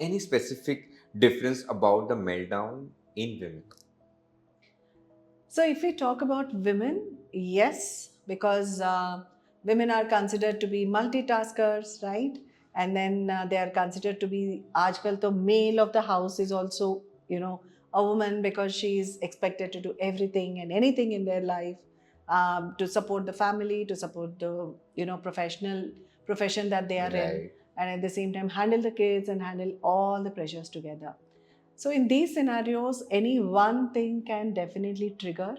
any specific difference about the meltdown in women? So, if we talk about women, yes, because women are considered to be multitaskers, right? And then they are considered to be, aajkal to male of the house is also, a woman because she is expected to do everything and anything in their life to support the family, to support the, professional profession that they are in, Right. and at the same time handle the kids and handle all the pressures together. So, in these scenarios, any one thing can definitely trigger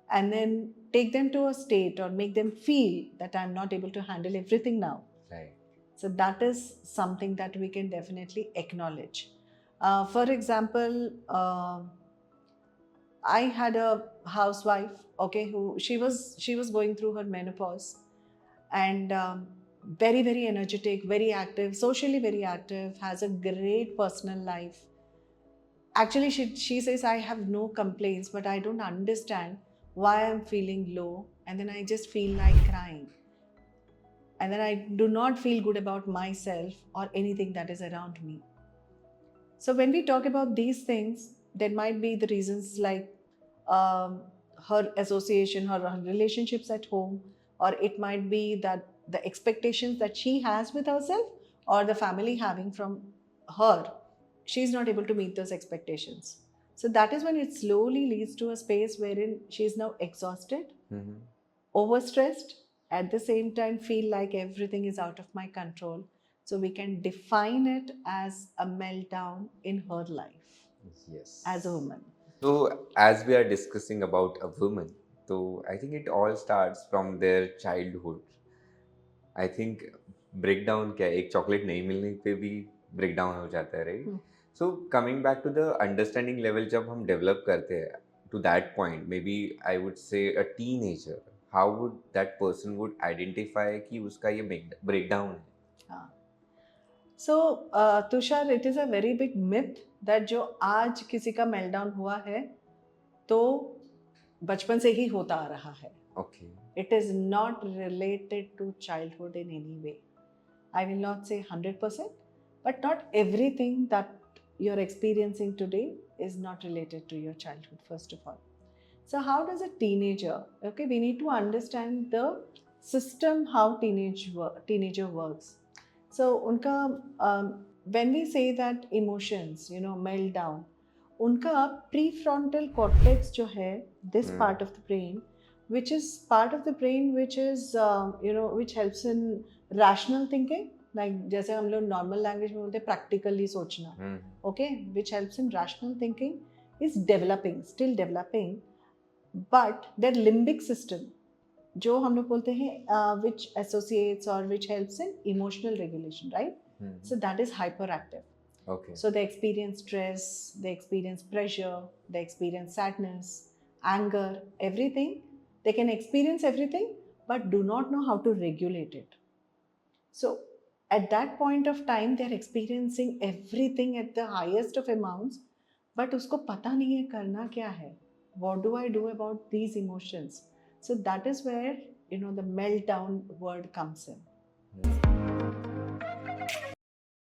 and then take them to a state or make them feel that I'm not able to handle everything now. Right. So, that is something that we can definitely acknowledge. For example, I had a housewife, okay, who she was going through her menopause, and very very energetic, very active, socially very active, has a great personal life. Actually, she says, I have no complaints, but I don't understand why I'm feeling low. And then I just feel like crying. And then I do not feel good about myself or anything that is around me. So, when we talk about these things, there might be the reasons like um, her association, her relationships at home, or it might be that the expectations that she has with herself or the family having from her, she's not able to meet those expectations. So that is when it slowly leads to a space wherein she is now exhausted, Mm-hmm. overstressed, at the same time feel like everything is out of my control. So we can define it as a meltdown in her life as a Yes. woman. So, as we are discussing about a woman, so I think it all starts from their childhood. I think breakdown क्या है, एक chocolate नहीं मिलने पे भी breakdown हो जाता है, right? Hmm. So coming back to the understanding level, जब हम डेवलप करते हैं to that point, maybe I would say a teenager, how would that person would identify कि उसका ये ब्रेकडाउन है? हाँ. So Tushar, it is a very big myth that जो आज किसी का मेल्टडाउन हुआ है तो बचपन से ही होता आ रहा है. Okay. It is not related to childhood in any way. I will not say 100%, but not everything that you're experiencing today is not related to your childhood, first of all. So, how does a teenager, okay, we need to understand the system, how teenager works. So, when we say that emotions, meltdown, उनका prefrontal cortex जो है, this part of the brain, which is part of the brain which is which helps in rational thinking, like जैसे हम लोग normal language में बोलते हैं practically सोचना, okay, which helps in rational thinking, is developing, still developing. But their limbic system, जो हम लोग बोलते हैं which associates or which helps in emotional regulation, right? So that is hyperactive. Okay. So they experience stress, they experience pressure, they experience sadness, anger, everything. They can experience everything but do not know how to regulate it. So at that point of time they are experiencing everything at the highest of amounts, but उसको पता नहीं है करना क्या है. What do I do about these emotions? So that is where the meltdown word comes in.